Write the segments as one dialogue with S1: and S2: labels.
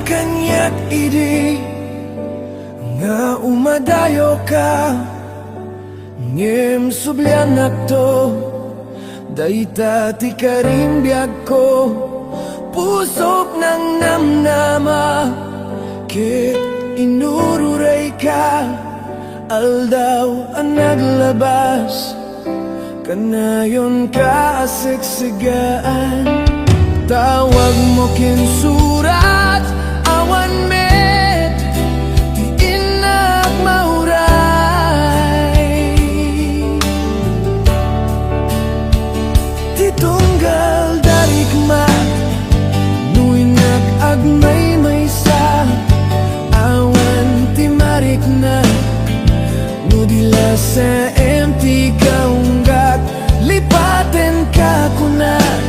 S1: kanyak idi nga umadayo ka ngem sublianak to dayta ti karimbiag ko pusok ng namnama kit inururay ka aldaw ang naglabas kanayon ka asiksigaan tawag mo kinsurat awan met ti inak mauray ti tunggal darigmat nuinak agmay maysa awan ti marik na nudila sa empty kaunggat lipaten ka kunak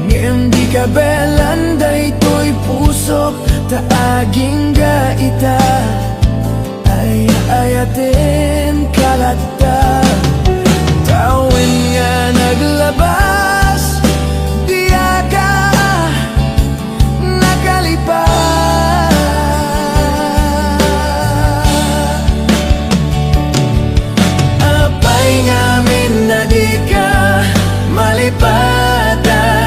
S1: ngem di ka belanday to'y pusok taaging gaita ay ayaten kalata tawin nga naglabas diya ka nakalipas apay ngamin na di ka malipatan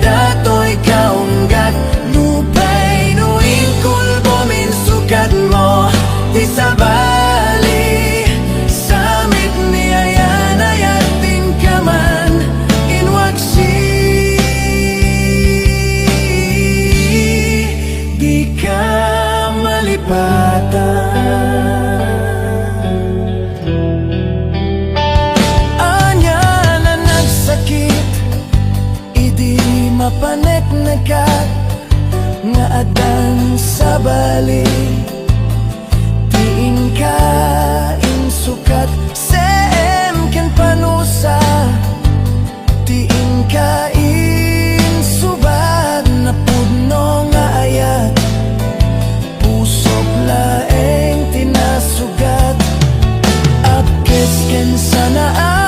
S1: dato'y kaunggat nupay nuing kulbo minsukat mo di sabali samit ni ayan ayating kaman inwaksi di ka malipatan mapanek na ka nga adan sa bali tiin ka insukat sem ken panusa tiin ka insubad na pudno nga ayat pusok laeng tinasugat apkes ken sanaam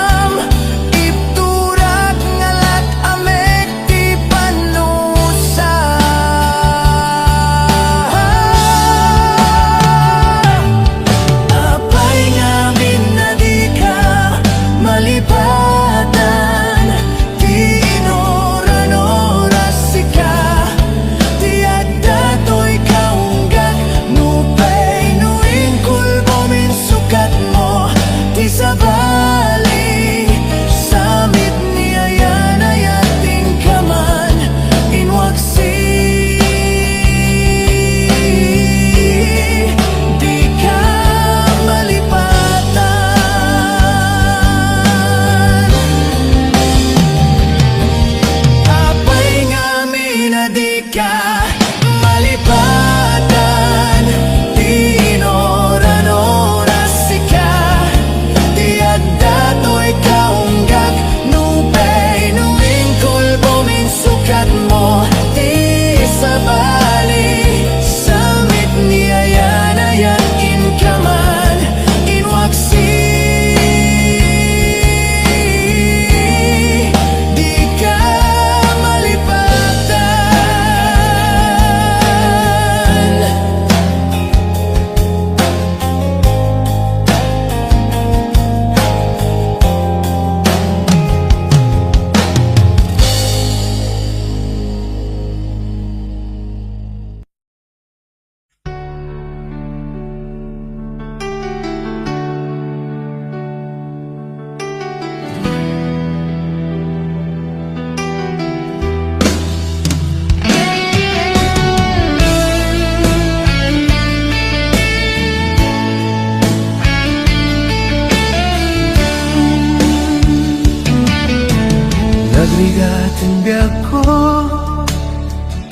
S1: Nagrigating biyag ko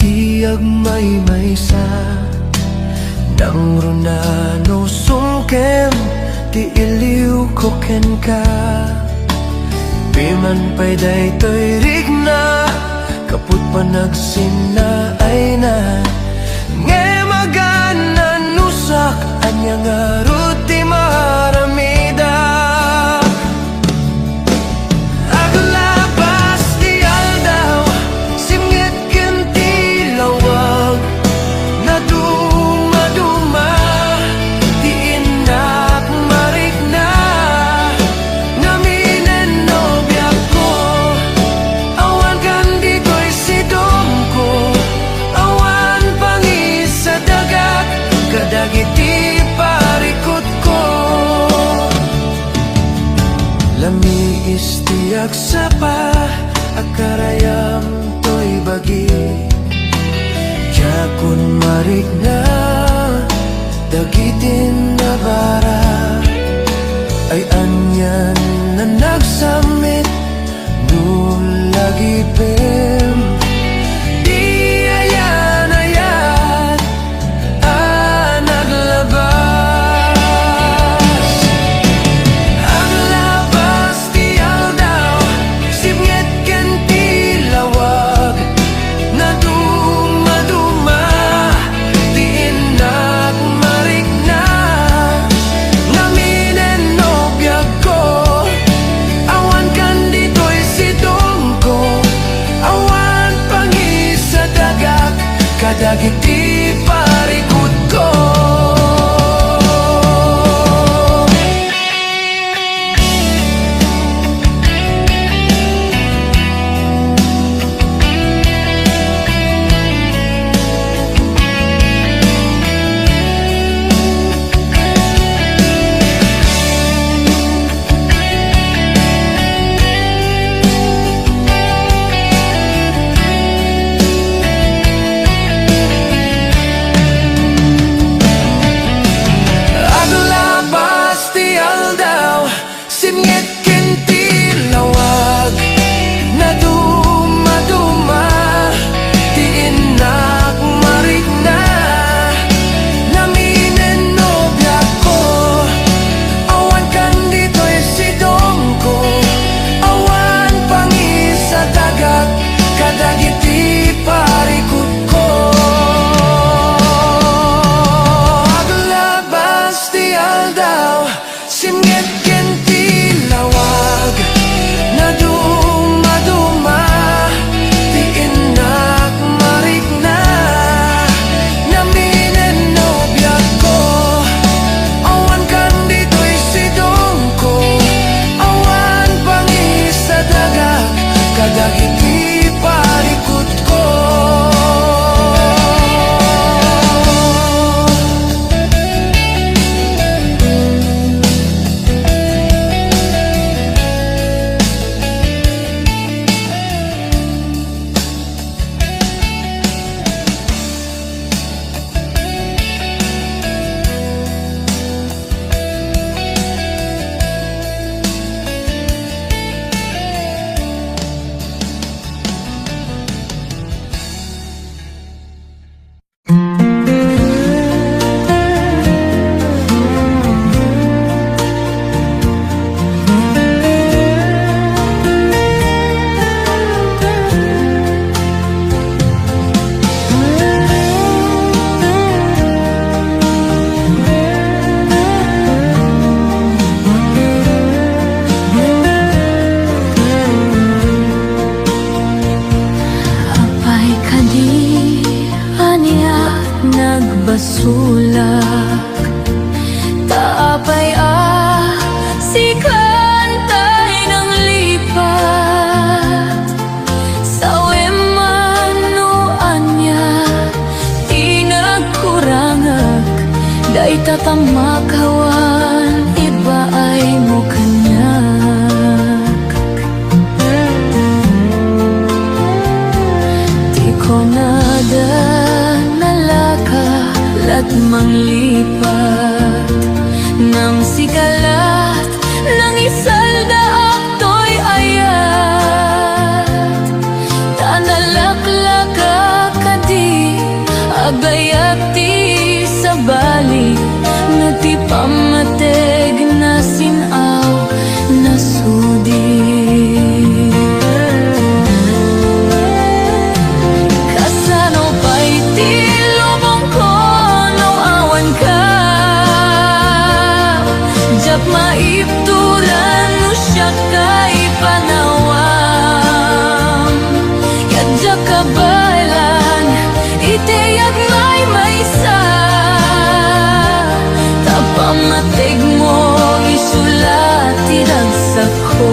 S1: iyag may-maysa nang runano sungkem ti iliw ko ken ka piman pa'y daytoy rigna kaput pa nagsina ay na nge magana nusak anya nga ruti maramida aglabas di kadagiti parikot ko. Aglabas ti aldaw, singit ken ti lawag, na dumaduma ti inak marikna, naminen no biag ko. Awan kan dito'y sidong ko, awan pangisa dagat kadagiti parikot ko. Apay kadi aniya nagbasulak, taapay si kantay ng lipat, sawe man no anya di nagkurangak, day tatamakawan iba ay mo kanyak. Di ko nada nalaka lat manglipat, nang sikalat nang isalda akto'y ayat, tanalaklaka kadi agayat ti sa bali, na ti pamateg na sinaw na sudi. Kasano pa'y ti lubong ko no awan ka, jak maipturan no siya kay panawam, yadya kabalan itiyag may maysa, tapamatig mo isulat iragsak ko.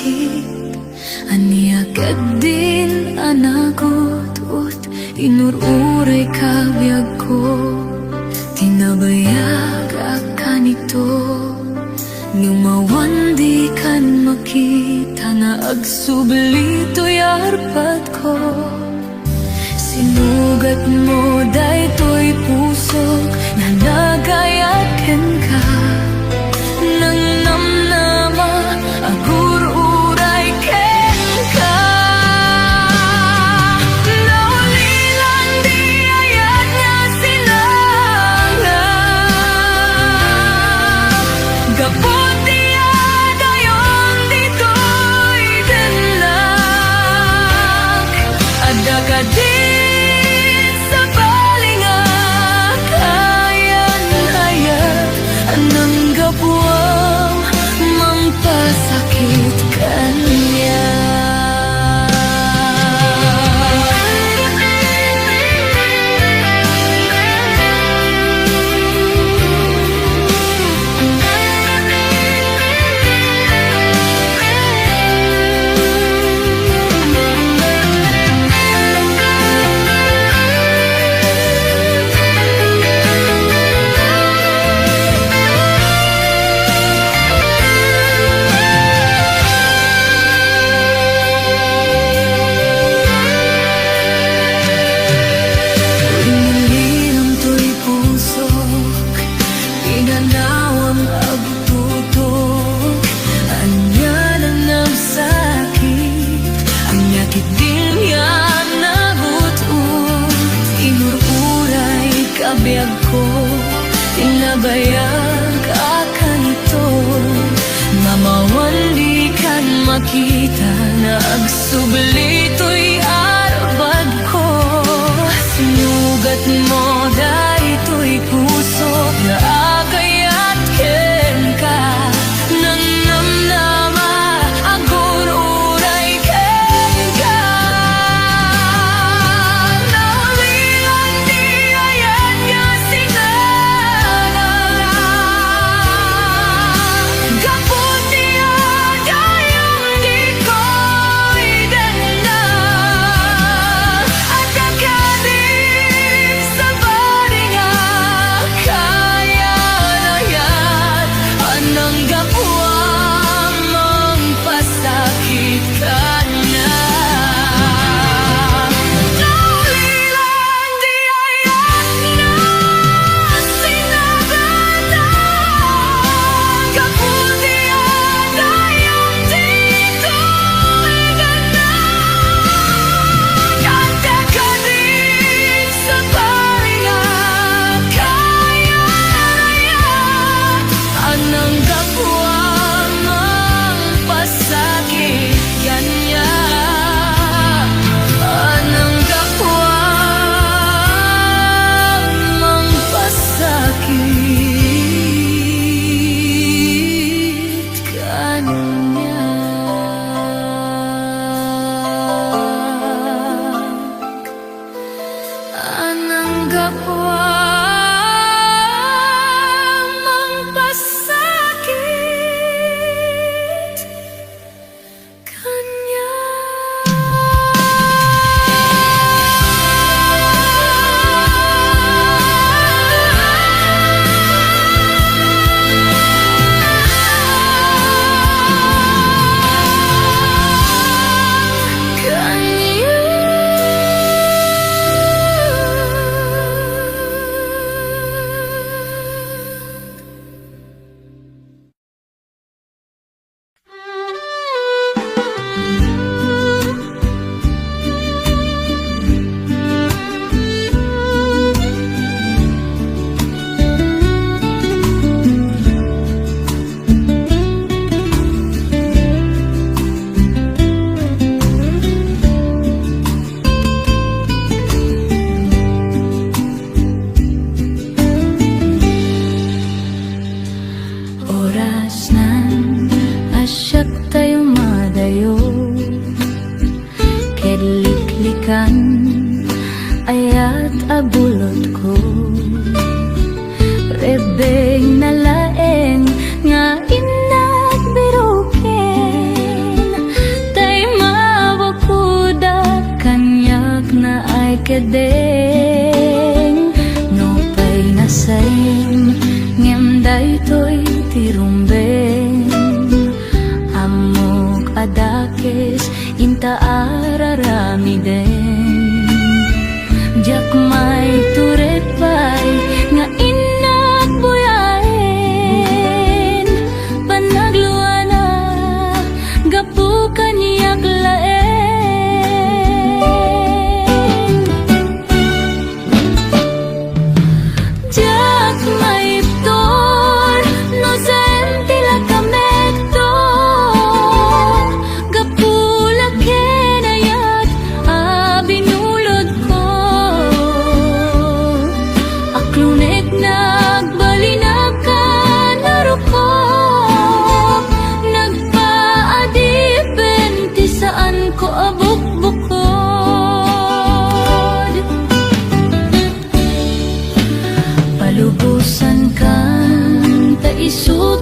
S1: sakit. Aniagad din anagot ut inururay kabiyag ko. Tinabayag akan ito, ngumawan di kan makita na agsubli to'y arpat ko. Sinugat mo daytoy puso na nagayaken ka. Nang namnama agur-uray ken ka. Naulilan di ayat nga sinangag. Gapot diya dayon dito'y denlag. Adda ka din sa balingak. Ayan-ayan anang gabuang mampasakit kanya. Iniliham to'y pusok, inanawang agtutok. Anya lang nagsakit, ang yakit din niya nagutot. Inururay kabiyag ko, tinabayag akan ito. Mamawan di kan makita na agsubli to'y arbad ko. Sinugat mo daytoy puso na agayat ken ka. Nang namnama agur-uray ken ka. Naulilan di ayat nga sinangag. Gapot diya dayon di ko'y dendag. kedeng no pay nasayem ngem daytoy tirumbeng amok adakes inta araramiden jak may turet pay nga inak buyaen panagluana gapu kanyak laen jak may tor no sen tila kamekto gapu lakenayat abinulod ko aklunek nagbalinag ka narukop nagpaadipen ti saan ko abuk-bukod palubusan kan taisu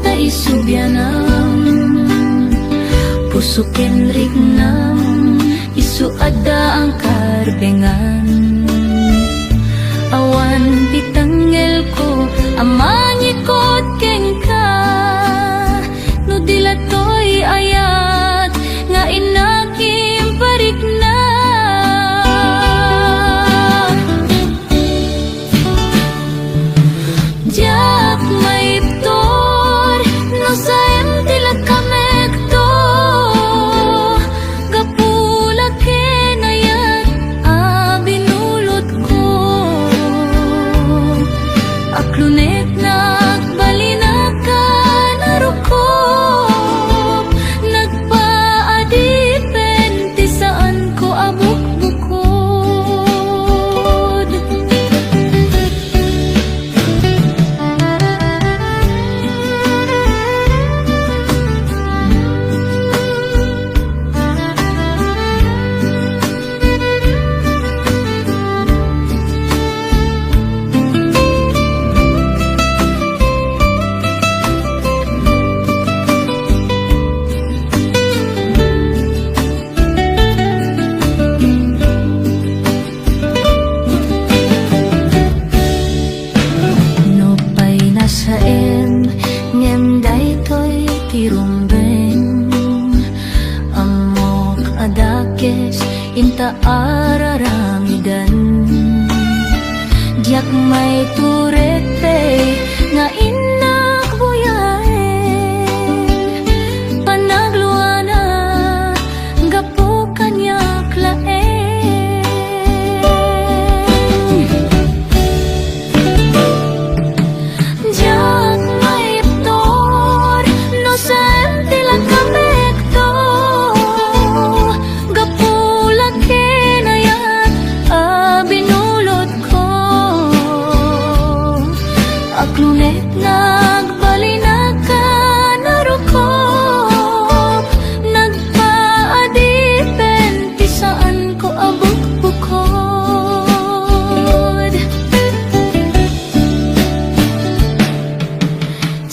S1: bianam pusukin rignam isu ada ang karbengan awan titanggel ko amanyikot kengka no dilatoy ayat nga inakim parikna jak may tor no sayem tila kamekto gapula kenayat abinulot ko aklunek nagbalinag ka narukop nagpaadipen ti saan ko abuk-bukod no pay nasaem ngem daytoy tirumbeng amok adakes inta ararangidan jak may turete nga inak buyaen panagluana gapu kanyak laen jak may tor no sen tila kamekto gapula kenayat abinulot ko aklunek nagbalinag ka narukop nagpaadipen ti saan ko abuk-bukod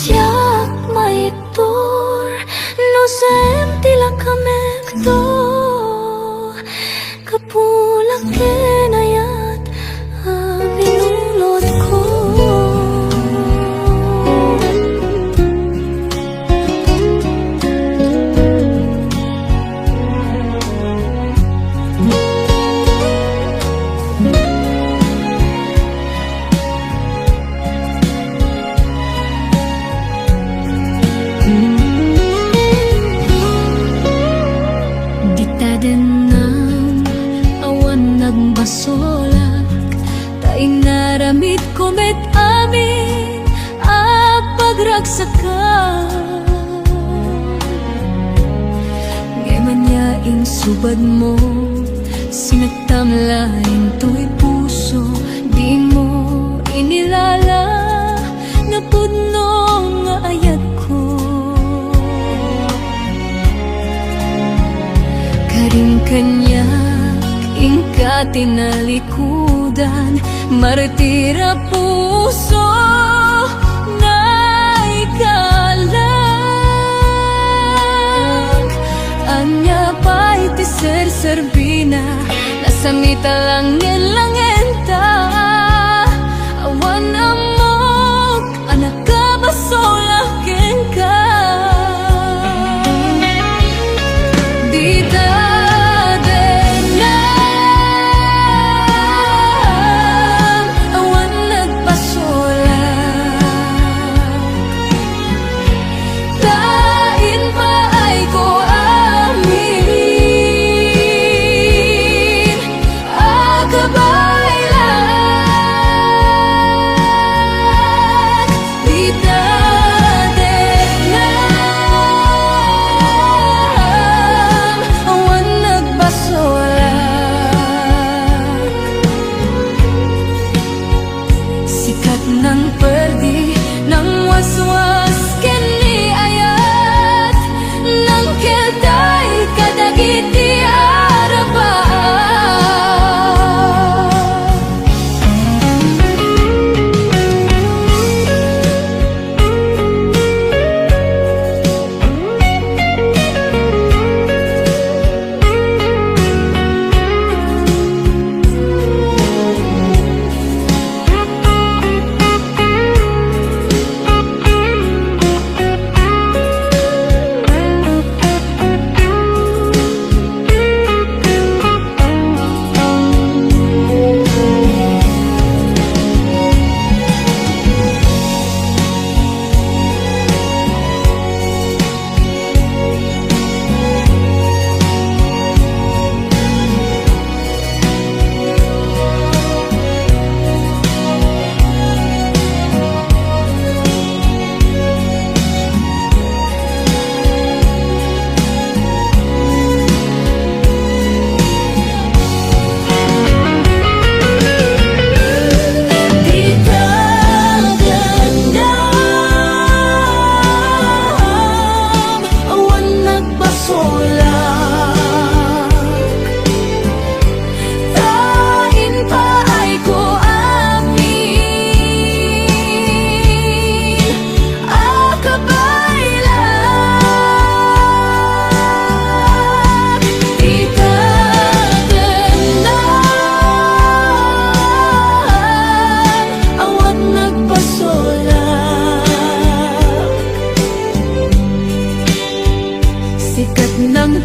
S1: jak may tor no sem tila kamekto kapula kenayat abinulot ko Ditaden ng awan nagbasolak taing naramit ko met amin at pagragsakan ngayon niya ing subad mo sinagtamlain to'y puso di mo inilala na pudno nga ayat ko karing kanyak ingka tinalikudan martira puso na ikalag anya pa'y ti ser-serbina sa mitalangin-langin ta. Awan amok, anak ka basolakin ka. Di dadenam, awan nagpasolak. Tain pa ay ko amin, akabaylan. Di dadenam, awan nagbasolak. Sikat ng perdi ng waswas kini ayat ng kelday kadagiti arabat. Sikat ng